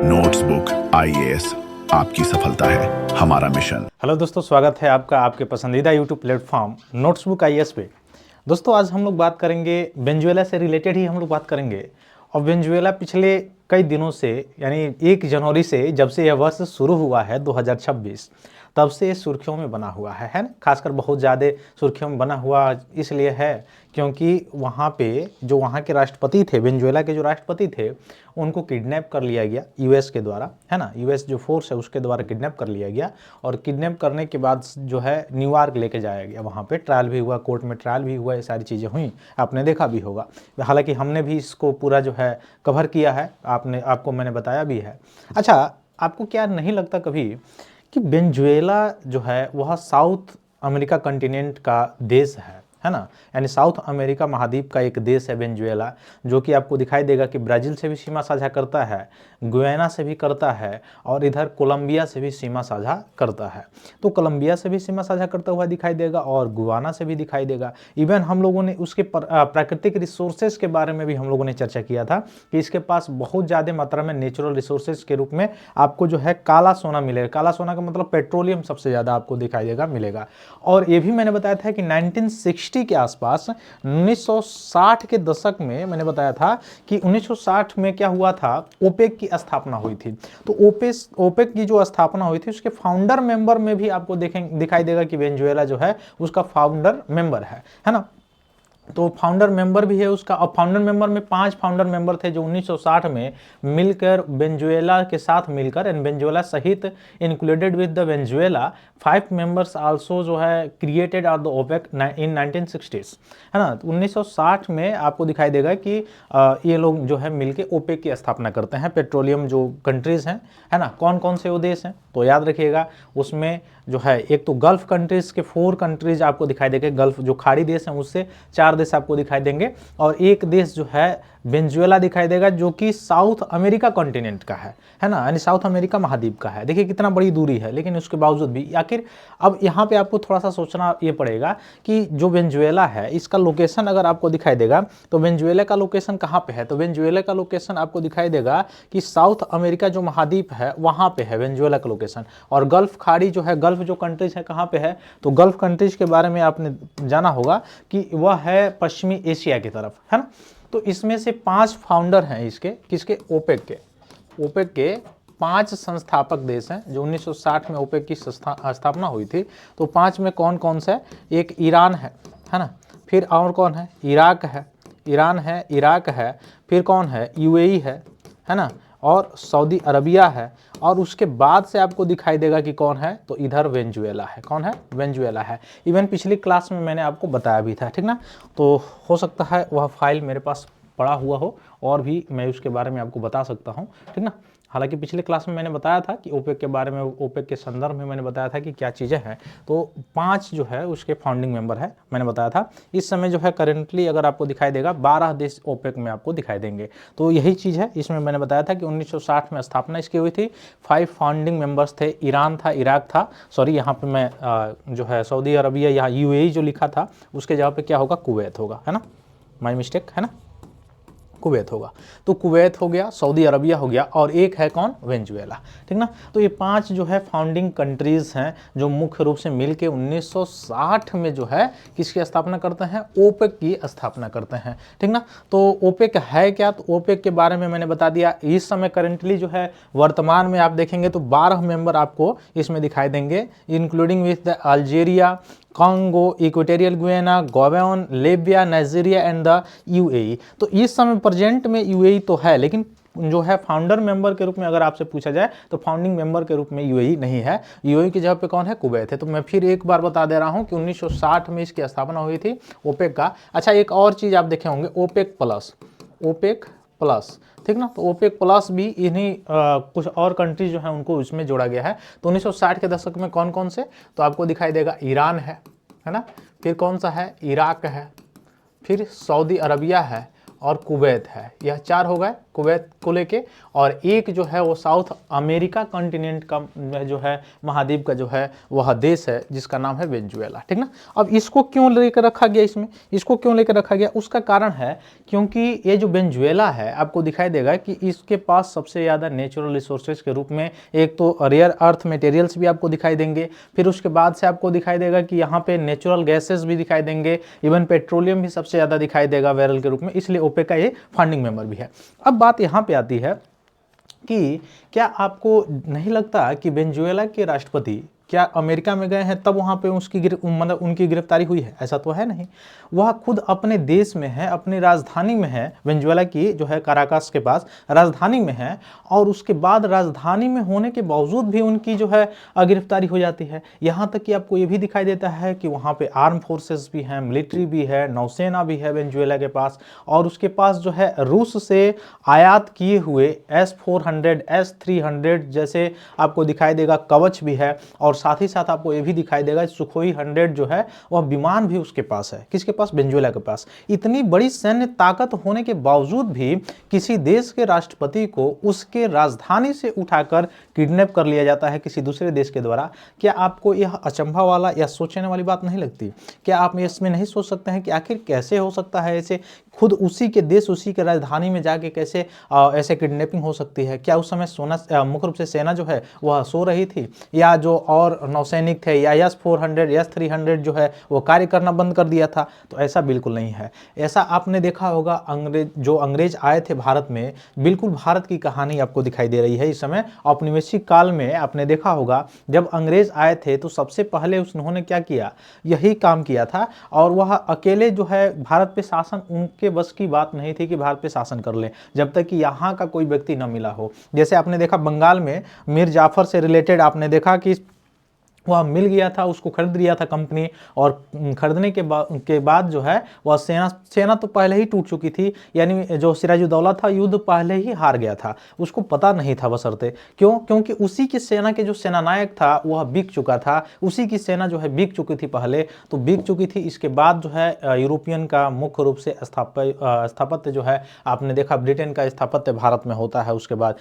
Notebook IAS आपकी सफलता है हमारा मिशन। हेलो दोस्तों, स्वागत है आपका आपके पसंदीदा यूट्यूब प्लेटफॉर्म नोट्सबुक आईएएस पे। दोस्तों आज हम लोग बात करेंगे वेनेजुएला से रिलेटेड ही हम लोग बात करेंगे। और वेनेजुएला पिछले कई दिनों से यानी 1 जनवरी से जब से यह वर्ष शुरू हुआ है 2026 तब से ये सुर्खियों में बना हुआ है ना। खासकर बहुत ज़्यादा सुर्खियों में बना हुआ इसलिए है क्योंकि वहाँ पे जो वहाँ के राष्ट्रपति थे, वेनेजुएला के जो राष्ट्रपति थे, उनको किडनैप कर लिया गया यूएस के द्वारा, है ना। यूएस जो फोर्स है उसके द्वारा किडनैप कर लिया गया और किडनैप करने के बाद जो है न्यूयॉर्क लेके जाया गया। वहाँ पे ट्रायल भी हुआ, कोर्ट में ट्रायल भी हुआ, ये सारी चीज़ें हुई, आपने देखा भी होगा। हालांकि हमने भी इसको पूरा जो है कवर किया है, आपको मैंने बताया भी है। अच्छा, आपको क्या नहीं लगता कभी कि वेनेजुएला जो है वह साउथ अमेरिका कॉन्टिनेंट का देश है ना। यानी साउथ अमेरिका महाद्वीप का एक देश है वेनेजुएला, जो कि आपको दिखाई देगा कि ब्राज़ील से भी सीमा साझा करता है, गुयाना से भी करता है और इधर कोलंबिया से भी सीमा साझा करता है। तो कोलंबिया से भी सीमा साझा करता हुआ दिखाई देगा और गुयाना से भी दिखाई देगा। इवन हम लोगों ने उसके प्राकृतिक रिसोर्सेज के बारे में भी हम लोगों ने चर्चा किया था कि इसके पास बहुत ज़्यादा मात्रा में नेचुरल रिसोर्सेज के रूप में आपको जो है काला सोना मिलेगा। काला सोना का मतलब पेट्रोलियम सबसे ज़्यादा आपको दिखाई देगा, मिलेगा। और ये भी मैंने बताया था कि 1960 के आसपास 1960 के दशक में मैंने बताया था कि 1960 में क्या हुआ था, ओपेक की स्थापना हुई थी। तो ओपेक की जो स्थापना हुई थी उसके फाउंडर मेंबर में भी आपको दिखाई देगा कि वेनेजुएला जो है उसका फाउंडर मेंबर है ना। तो फाउंडर मेंबर भी है उसका। और फाउंडर मेंबर में 5 फाउंडर मेंबर थे जो 1960 में मिलकर वेनेजुएला के साथ मिलकर एंड वेनेजुएला सहित included with the Venezuela 5 members also जो है created are the OPEC in 1960s, है ना। 1960 में आपको दिखाई देगा कि ये लोग जो है मिलके ओपेक की स्थापना करते हैं। पेट्रोलियम जो कंट्रीज हैं, है ना, कौन कौन से वो देश हैं तो याद रखिएगा, उसमें जो है एक तो गल्फ कंट्रीज के 4 कंट्रीज आपको दिखाई देंगे। गल्फ जो खाड़ी देश हैं उससे 4 देश आपको दिखाई देंगे और एक देश जो है वेनेजुएला दिखाई देगा जो कि साउथ अमेरिका कॉन्टिनेंट का है ना, यानी साउथ अमेरिका महाद्वीप का है। देखिए कितना बड़ी दूरी है, लेकिन उसके बावजूद भी आखिर अब यहाँ पे आपको थोड़ा सा सोचना ये पड़ेगा कि जो वेनेजुएला है इसका लोकेशन अगर आपको दिखाई देगा तो वेनेजुएला का लोकेशन कहाँ पे है, तो वेनेजुएला का लोकेशन आपको दिखाई देगा कि साउथ अमेरिका जो महाद्वीप है वहाँ पे है वेनेजुएला का लोकेशन। और गल्फ खाड़ी जो है, गल्फ जो कंट्रीज है कहाँ पे है, तो गल्फ कंट्रीज के बारे में आपने जाना होगा कि वह है पश्चिमी एशिया की तरफ, है ना। तो इसमें से 5 फाउंडर हैं इसके, किसके, ओपेक के 5 संस्थापक देश हैं जो 1960 में ओपेक की स्थापना हुई थी। तो 5 में कौन कौन से, एक ईरान है ना, फिर और कौन है, ईरान है, इराक है, फिर कौन है, यूएई है ना, और सऊदी अरबिया है। और उसके बाद से आपको दिखाई देगा कि कौन है, तो इधर वेनेजुएला है। कौन है, वेनेजुएला है। इवन पिछली क्लास में मैंने आपको बताया भी था, ठीक ना। तो हो सकता है वह फाइल मेरे पास पड़ा हुआ हो और भी मैं उसके बारे में आपको बता सकता हूँ, ठीक ना। हालांकि पिछले क्लास में मैंने बताया था कि ओपेक के बारे में, ओपेक के संदर्भ में मैंने बताया था कि क्या चीज़ें हैं। तो 5 जो है उसके फाउंडिंग मेंबर है, मैंने बताया था। इस समय जो है करेंटली अगर आपको दिखाई देगा 12 देश ओपेक में आपको दिखाई देंगे। तो यही चीज़ है, इसमें मैंने बताया था कि 1960 में स्थापना इसकी हुई थी। 5 फाउंडिंग मेंबर्स थे, ईरान था, इराक था, सॉरी यहाँ पर मैं जो है सऊदी अरबिया, यहाँ यूएई जो लिखा था उसके जगह पर क्या होगा, कुवैत होगा, है ना, माई मिस्टेक, है ना, कुवैत होगा। तो कुवैत हो गया, सऊदी अरबिया हो गया और एक है कौन, वेनेजुएला, ठीक ना। तो ये 5 जो है फाउंडिंग कंट्रीज हैं जो मुख्य रूप से मिलके 1960 में जो है किसकी स्थापना करते हैं, ओपेक की स्थापना करते हैं, ठीक ना। तो ओपेक है क्या, तो ओपेक के बारे में मैंने बता दिया। इस समय करेंटली जो है वर्तमान में आप देखेंगे तो 12 मेंबर आपको इसमें दिखाई देंगे, including with the Algeria, Congo, Equatorial Guinea, Gabon, Libya, Nigeria and the UAE. तो इस समय प्रेजेंट में यूएई तो है, लेकिन जो है फाउंडर मेंबर के रूप में अगर आपसे पूछा जाए तो फाउंडिंग मेंबर के रूप में यूएई नहीं है। यूएई की जगह पे कौन है, कुवैत है। तो मैं फिर एक बार बता दे रहा हूं कि 1960 में इसकी स्थापना हुई थी ओपेक का। अच्छा, एक और चीज आप देखे होंगे, ओपेक प्लस, ठीक ना। तो ओपेक प्लस भी इन्हीं कुछ और कंट्रीज जो है उनको उसमें जोड़ा गया है। तो 1960 के दशक में कौन कौन से, तो आपको दिखाई देगा ईरान है ना, फिर कौन सा है, इराक है, फिर सऊदी अरबिया है और कुवैत है। यह 4 हो गए कुवैत को लेके, और एक जो है वो साउथ अमेरिका कॉन्टिनेंट का जो है महाद्वीप का जो है वह देश है जिसका नाम है वेनेजुएला, ठीक ना। अब इसको क्यों लेकर रखा गया, इसमें इसको क्यों लेकर रखा गया, उसका कारण है क्योंकि ये जो वेनेजुएला है आपको दिखाई देगा कि इसके पास सबसे ज़्यादा नेचुरल रिसोर्सेज के रूप में एक तो रेयर अर्थ मटेरियल्स भी आपको दिखाई देंगे, फिर उसके बाद से आपको दिखाई देगा कि यहाँ पे नेचुरल गैसेस भी दिखाई देंगे, इवन पेट्रोलियम भी सबसे ज़्यादा दिखाई देगा बैरल के रूप में, इसलिए ओपेक का ये फंडिंग मेंबर भी है। अब बात यहाँ पे आती है कि क्या आपको नहीं लगता कि वेनेजुएला के राष्ट्रपति क्या अमेरिका में गए हैं तब वहाँ पे उसकी मतलब उनकी गिरफ्तारी हुई है? ऐसा तो है नहीं। वह खुद अपने देश में है, अपनी राजधानी में है, वेनेजुएला की जो है काराकास के पास राजधानी में है, और उसके बाद राजधानी में होने के बावजूद भी उनकी जो है गिरफ्तारी हो जाती है। यहाँ तक कि आपको ये भी दिखाई देता है कि वहाँ पे आर्म फोर्सेस भी हैं, मिलिट्री भी है, नौसेना भी है वेनेजुएला के पास, और उसके पास जो है रूस से आयात किए हुए S-400 S-300 जैसे आपको दिखाई देगा कवच भी है, और साथ ही साथ आपको ये भी दिखाई देगा सुखोई 100 जो है वह विमान भी उसके पास है। किसके पास? वेनेजुएला के पास। इतनी बड़ी सैन्य ताकत होने के बावजूद भी किसी देश के राष्ट्रपति को उसके राजधानी से उठाकर किडनैप कर लिया जाता है किसी दूसरे देश के द्वारा। क्या आपको यह अचंभा वाला या सोचने वाली बात नहीं लगती? क्या आप इसमें नहीं सोच सकते हैं कि आखिर कैसे हो सकता है ऐसे, खुद उसी के देश उसी के राजधानी में जाके कैसे ऐसे किडनैपिंग हो सकती है? क्या उस समय मुख्य रूप से सेना जो है वह सो रही थी, या जो और नौसैनिक थे, या S-400 S-300 जो है वो कार्य करना बंद कर दिया था? तो ऐसा बिल्कुल नहीं है। ऐसा आपने देखा होगा अंग्रेज आए थे भारत में, बिल्कुल भारत की कहानी आपको दिखाई दे रही है इस समय। औपनिवेशिक काल में आपने देखा होगा जब अंग्रेज आए थे तो सबसे पहले उन्होंने क्या किया, यही काम किया था, और वह अकेले जो है भारत पे शासन, उनके बस की बात नहीं थी कि भारत पे शासन कर ले जब तक कि यहाँ का कोई व्यक्ति न मिला हो। जैसे आपने देखा बंगाल में मीर जाफर से रिलेटेड आपने देखा कि वह मिल गया था, उसको खरीद लिया था कंपनी, और खरीदने के बाद जो है वह सेना तो पहले ही टूट चुकी थी, यानी जो सिराजुद्दौला था युद्ध पहले ही हार गया था, उसको पता नहीं था बशर्ते। क्योंकि उसी की सेना के जो सेनानायक था वह बिक चुका था, उसी की सेना जो है बिक चुकी थी, पहले तो बिक चुकी थी। इसके बाद जो है यूरोपियन का मुख्य रूप से स्थापत्य जो है आपने देखा ब्रिटेन का स्थापत्य भारत में होता है। उसके बाद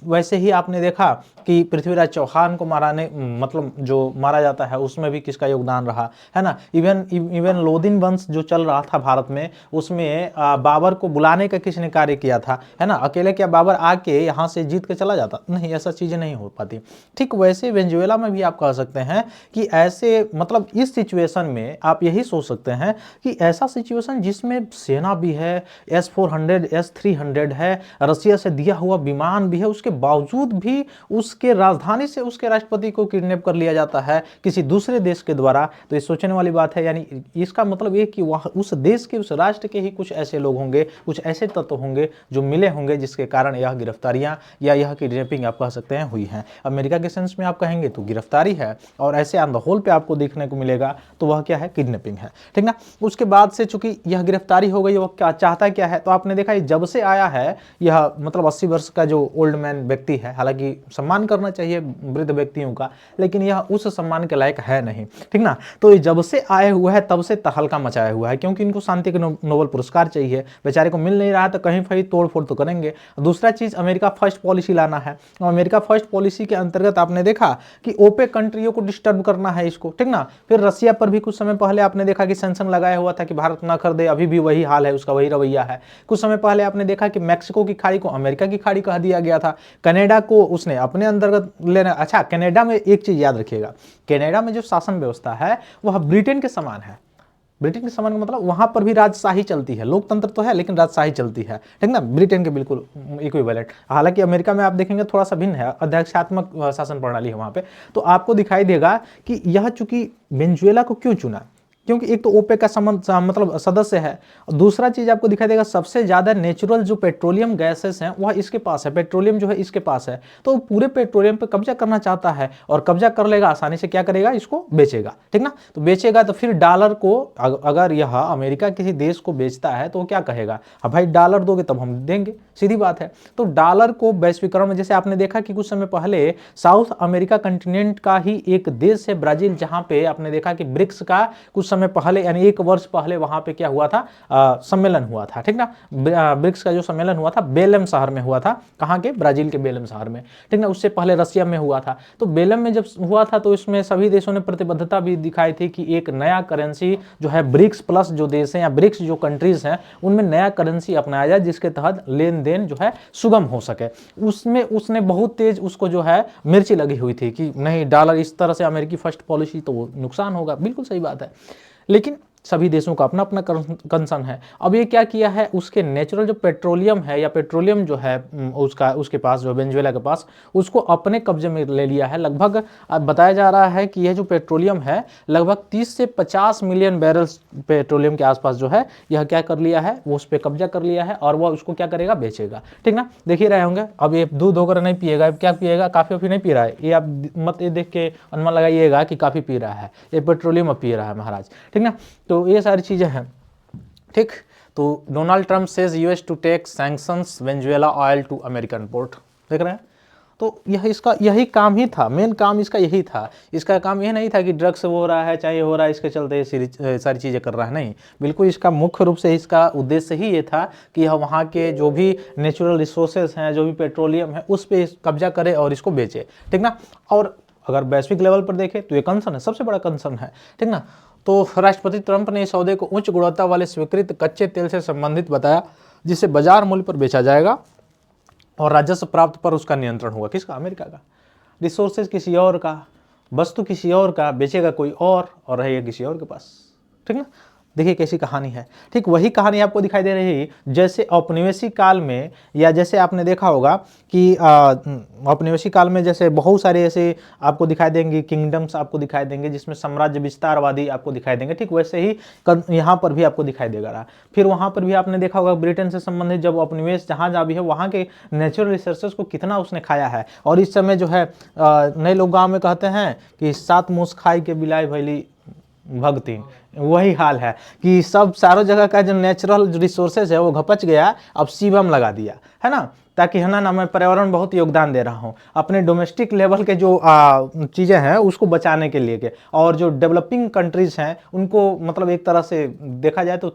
वैसे ही आपने देखा कि पृथ्वीराज चौहान को मतलब जो मारा जाता है उसमें भी किसका योगदान रहा है ना। इवन लोदिन वंश जो चल रहा था भारत में, उसमें बाबर को बुलाने का किसने कार्य किया था, है ना। अकेले क्या बाबर आके यहाँ से जीत के चला जाता? नहीं, ऐसा चीज़ें नहीं हो पाती। ठीक वैसे वेनेजुएला में भी आप कह सकते हैं कि ऐसे मतलब इस सिचुएशन में आप यही सोच सकते हैं कि ऐसा सिचुएशन जिसमें सेना भी है, S-400 S-300 है, रसिया से दिया हुआ विमान भी है, उसके बावजूद भी उसके राजधानी से उसके राष्ट्रपति को किडनैप कर लिया जाता है किसी दूसरे देश के द्वारा। तो ये सोचने वाली बात है। यानी इसका मतलब ये कि वह उस देश के, उस राष्ट्र के ही कुछ ऐसे लोग होंगे, कुछ ऐसे तत्व होंगे जो मिले होंगे जिसके कारण यह गिरफ्तारियां या यह किडनैपिंग आप कह सकते हैं हुई हैं। अमेरिका के सेंस में आप कहेंगे तो गिरफ्तारी है, और ऐसे ऑन द होल पे आपको देखने को मिलेगा तो वह क्या है, किडनैपिंग है, ठीक ना। उसके बाद से चूंकि यह गिरफ्तारी हो गई, वह क्या चाहता क्या है, तो आपने देखा जब से आया है यह मतलब 80 वर्ष का जो ओल्ड मैन व्यक्ति है, हालांकि सम्मान करना चाहिए वृद्ध व्यक्तियों का, लेकिन यह उस सम्मान के लायक है नहीं, ठीक ना। तो जब से आए हुआ है तब से तहलका मचाया हुआ है, क्योंकि इनको शांति का नोबेल पुरस्कार चाहिए, बेचारे को मिल नहीं रहा तो कहीं कहीं तोड़ फोड़ तो करेंगे। दूसरा चीज अमेरिका फर्स्ट पॉलिसी लाना है, और अमेरिका फर्स्ट पॉलिसी के अंतर्गत आपने देखा कि ओपेक कंट्रियों को डिस्टर्ब करना है इसको, ठीक ना। फिर रसिया पर भी कुछ समय पहले आपने देखा कि सैंक्शन लगाया हुआ था कि भारत ना खरीदे, अभी भी वही हाल है, उसका वही रवैया है। कुछ समय पहले आपने देखा कि मैक्सिको की खाड़ी को अमेरिका की खाड़ी कह दिया गया था, कनाडा को उसने अपने अंतर्गत लेना। अच्छा, कनाडा में एक चीज याद रखिएगा, कनाडा में जो शासन व्यवस्था है वह ब्रिटेन के समान है। ब्रिटेन के समान मतलब वहां पर भी राजशाही चलती है, लोकतंत्र तो है लेकिन राजशाही चलती है, ठीक ना, ब्रिटेन के बिल्कुल इक्विवेलेंट। हालांकि अमेरिका में आप देखेंगे थोड़ा सा भिन्न है, अध्यक्षात्मक शासन प्रणाली है वहां पे। तो आपको दिखाई देगा कि यह चूंकि वेनेजुएला को क्यों चुना, क्योंकि एक तो ओपेक का मतलब सदस्य है, दूसरा चीज आपको दिखाई देगा सबसे ज्यादा नेचुरल जो पेट्रोलियम गैसेस हैं वह इसके पास है, पेट्रोलियम जो है इसके पास है। तो पूरे पेट्रोलियम पे कब्जा करना चाहता है, और कब्जा कर लेगा आसानी से, क्या करेगा, इसको बेचेगा, ठीक ना। तो बेचेगा तो फिर डॉलर को, अगर यह अमेरिका किसी देश को बेचता है तो क्या कहेगा, हाँ भाई डॉलर दोगे तब हम देंगे, सीधी बात है। तो डॉलर को वैश्वीकरण में, जैसे आपने देखा कि कुछ समय पहले साउथ अमेरिका कंटिनेंट का ही एक देश है ब्राजील, जहां पे आपने देखा कि ब्रिक्स का कुछ समय पहले यानी 1 वर्ष पहले वहाँ पे क्या हुआ था, सम्मेलन हुआ था, ठीक ना। ब्रिक्स का जो सम्मेलन हुआ था बेलेम शहर में हुआ था। कहाँ के? ब्राजील के बेलेम शहर में, ठीक ना। उससे पहले रशिया में हुआ था। तो बेलेम में जब हुआ था तो इसमें सभी देशों ने प्रतिबद्धता भी दिखाई थी कि एक नया करेंसी जो है ब्रिक्स प्लस जो देश हैं या ब्रिक्स जो कंट्रीज हैं उनमें नया करेंसी अपनाया जाए जिसके तहत लेन देन जो है सुगम हो सके। उसमें उसने बहुत तेज उसको जो है मिर्ची लगी हुई थी कि नहीं, डॉलर इस तरह से अमेरिकी फर्स्ट पॉलिसी तो वो नुकसान होगा। बिल्कुल सही बात है, लेकिन सभी देशों का अपना अपना कंसर्न है। अब ये क्या किया है, उसके नेचुरल जो पेट्रोलियम है या पेट्रोलियम जो है उसके पास जो वेनेजुएला के पास, उसको अपने कब्जे में ले लिया है। लगभग बताया जा रहा है कि यह जो पेट्रोलियम है लगभग 30 से 50 मिलियन बैरल्स पेट्रोलियम के आसपास जो है यह क्या कर लिया है, वो उस पर कब्जा कर लिया है और वह उसको क्या करेगा, बेचेगा, ठीक ना। देख ही रहे होंगे, अब ये दूध वगैरह नहीं पिएगा, क्या पिएगा, काफ़ी वाफ़ी नहीं पी रहा है ये, आप मत ये देख के अनुमान लगाइएगा कि काफ़ी पी रहा है, ये पेट्रोलियम अब पी रहा है महाराज, ठीक ना। तो ये सारी चीज़ें हैं, ठीक। तो Donald Trump says US to take sanctions Venezuela oil to American port, देख रहे हैं। तो यह इसका यही काम ही था, मेन काम इसका यही था। इसका काम यह नहीं था कि ड्रग्स हो रहा है चाहे हो रहा है इसके चलते सारी चीज़ें कर रहा है, नहीं। बिल्कुल इसका मुख्य रूप से इसका उद्देश्य ही ये था कि यह वहाँ के जो भी नेचुरल रिसोर्सेज हैं, जो भी पेट्रोलियम है, उस पर कब्जा करे और इसको बेचे, ठीक ना। और अगर वैश्विक लेवल पर देखें तो ये कंसर्न है, सबसे बड़ा कंसर्न है, ठीक ना। तो राष्ट्रपति ट्रंप ने इस सौदे को उच्च गुणवत्ता वाले स्वीकृत कच्चे तेल से संबंधित बताया जिसे बाजार मूल्य पर बेचा जाएगा और राजस्व प्राप्त पर उसका नियंत्रण होगा। किसका? अमेरिका का। रिसोर्सेज किसी और का, वस्तु किसी और का, बेचेगा कोई और रहेगा किसी और के पास, ठीक ना। देखिए कैसी कहानी है, ठीक। वही कहानी आपको दिखाई दे रही है जैसे औपनिवेशिक काल में, या जैसे आपने देखा होगा कि औपनिवेशिक काल में जैसे बहुत सारे ऐसे आपको दिखाई देंगे किंगडम्स आपको दिखाई देंगे जिसमें साम्राज्य विस्तारवादी आपको दिखाई देंगे, ठीक। वैसे ही यहाँ पर भी आपको दिखाई देगा रहा। फिर वहाँ पर भी आपने देखा होगा ब्रिटेन से संबंधित जब औपनिवेश जहाँ भी है वहाँ के नेचुरल रिसोर्सेज को कितना उसने खाया है। और इस समय जो है नए लोग गाँव में कहते हैं कि 7 मूस खाई के बिलाई भैली भक्ति, वही हाल है कि सब सारों जगह का जो नेचुरल रिसोर्सेज है वो घपच गया, अब शिवम लगा दिया है ना, ताकि है ना मैं पर्यावरण बहुत योगदान दे रहा हूँ अपने डोमेस्टिक लेवल के जो चीज़ें हैं उसको बचाने के लिए के, और जो डेवलपिंग कंट्रीज हैं उनको मतलब एक तरह से देखा जाए तो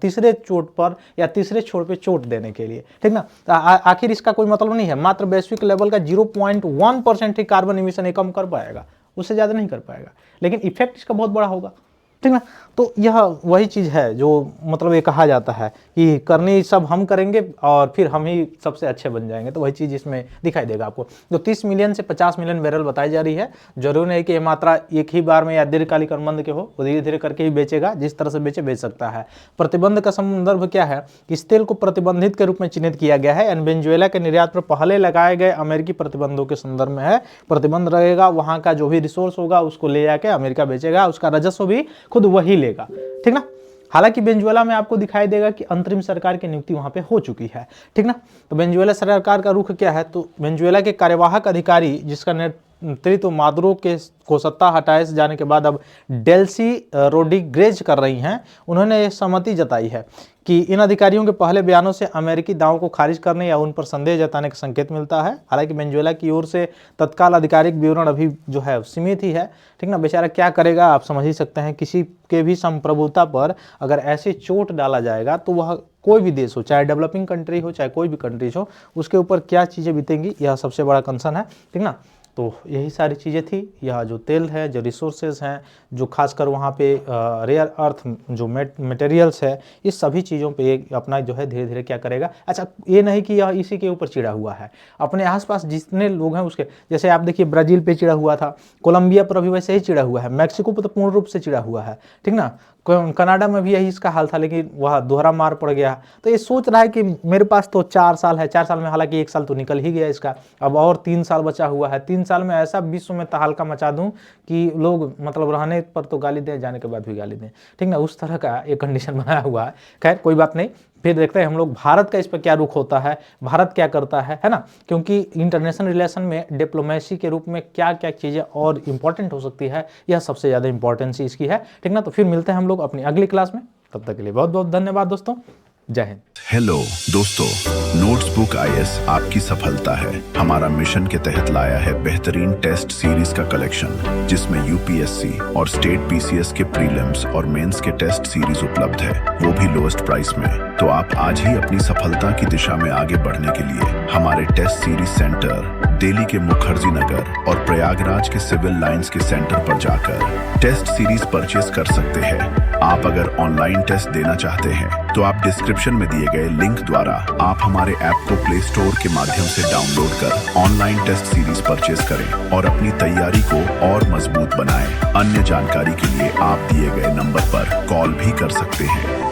तीसरे चोट पर या तीसरे छोर पे चोट देने के लिए, ठीक ना। आखिर इसका कोई मतलब नहीं है, मात्र वैश्विक लेवल का 0.1% ही कार्बन इमिशन ये कम कर पाएगा, उससे ज़्यादा नहीं कर पाएगा, लेकिन इफेक्ट इसका बहुत बड़ा होगा, ठीक ना। तो यह वही चीज़ है जो मतलब ये कहा जाता है कि करनी सब हम करेंगे और फिर हम ही सबसे अच्छे बन जाएंगे, तो वही चीज़ इसमें दिखाई देगा आपको। जो 30 मिलियन से 50 मिलियन बैरल बताई जा रही है, जरूर नहीं कि ये मात्रा एक ही बार में या दीर्घकालिक अनुबंध के हो, वो धीरे धीरे करके ही बेचेगा, जिस तरह से बेच सकता है। प्रतिबंध का संदर्भ क्या है, इस तेल को प्रतिबंधित के रूप में चिन्हित किया गया है, वेनेजुएला के निर्यात पर पहले लगाए गए अमेरिकी प्रतिबंधों के संदर्भ में है। प्रतिबंध रहेगा, वहाँ का जो भी रिसोर्स होगा उसको ले जाके अमेरिका बेचेगा, उसका राजस्व भी खुद वही लेगा, ठीक ना। हालांकि वेनेजुएला में आपको दिखाई देगा कि अंतरिम सरकार की नियुक्ति वहां पे हो चुकी है, ठीक ना। तो वेनेजुएला सरकार का रुख क्या है, तो वेनेजुएला के कार्यवाहक अधिकारी जिसका नेतृत्व मादुरो के को सत्ता हटाए जाने के बाद अब डेल्सी रोड्रिगेज कर रही हैं, उन्होंने सहमति जताई है कि इन अधिकारियों के पहले बयानों से अमेरिकी दावों को खारिज करने या उन पर संदेह जताने का संकेत मिलता है। हालांकि वेनेजुएला की ओर से तत्काल आधिकारिक विवरण अभी जो है सीमित ही है, ठीक ना। बेचारा क्या करेगा आप समझ ही सकते हैं, किसी के भी संप्रभुता पर अगर ऐसी चोट डाला जाएगा तो वह कोई भी देश हो, चाहे डेवलपिंग कंट्री हो चाहे कोई भी कंट्रीज हो, उसके ऊपर क्या चीज़ें बीतेंगी, यह सबसे बड़ा कंसर्न है, ठीक ना। तो यही सारी चीज़ें थी। यह जो तेल है, जो रिसोर्सेज हैं, जो खासकर वहाँ पे रेयर अर्थ जो मटेरियल्स है, इस सभी चीज़ों पे अपना जो है धीरे धीरे क्या करेगा। अच्छा, ये नहीं कि यह इसी के ऊपर चिड़ा हुआ है, अपने आसपास जितने लोग हैं उसके, जैसे आप देखिए ब्राज़ील पे चिड़ा हुआ था, कोलंबिया पर अभी वैसे ही चिड़ा हुआ है, मैक्सिको पर तो पूर्ण रूप से चिड़ा हुआ है, ठीक ना। कनाडा में भी यही इसका हाल था, लेकिन वह दोहरा मार पड़ गया। तो ये सोच रहा है कि मेरे पास तो 4 साल है, 4 साल में हालांकि 1 साल तो निकल ही गया इसका, अब और 3 साल बचा हुआ है। 3 साल में ऐसा विश्व में तहलका मचा दूं कि लोग मतलब रहने पर तो गाली दें, जाने के बाद भी गाली दें, ठीक ना। उस तरह का एक कंडीशन बनाया हुआ है। खैर कोई बात नहीं, फिर देखते हैं हम लोग भारत का इस पर क्या रुख होता है, भारत क्या करता है ना। क्योंकि इंटरनेशनल रिलेशन में डिप्लोमेसी के रूप में क्या क्या चीज़ें और इंपॉर्टेंट हो सकती है, यह सबसे ज़्यादा इंपॉर्टेंसी इसकी है, ठीक ना। तो फिर मिलते हैं हम लोग अपनी अगली क्लास में, तब तक के लिए बहुत बहुत धन्यवाद दोस्तों। जय हिंद। हेलो दोस्तों, नोट्सबुक आईएएस आपकी सफलता है हमारा मिशन के तहत लाया है बेहतरीन टेस्ट सीरीज का कलेक्शन, जिसमें यूपीएससी और स्टेट पीसीएस के प्रीलिम्स और मेंस के टेस्ट सीरीज उपलब्ध है, वो भी लोएस्ट प्राइस में। तो आप आज ही अपनी सफलता की दिशा में आगे बढ़ने के लिए हमारे टेस्ट सीरीज सेंटर दिल्ली के मुखर्जी नगर और प्रयागराज के सिविल लाइंस के सेंटर पर जाकर टेस्ट सीरीज परचेस कर सकते हैं। आप अगर ऑनलाइन टेस्ट देना चाहते हैं तो आप डिस्क्रिप्शन में दिए गए लिंक द्वारा आप हमारे ऐप को प्ले स्टोर के माध्यम से डाउनलोड कर ऑनलाइन टेस्ट सीरीज परचेस करें और अपनी तैयारी को और मजबूत बनाएं। अन्य जानकारी के लिए आप दिए गए नंबर पर कॉल भी कर सकते हैं।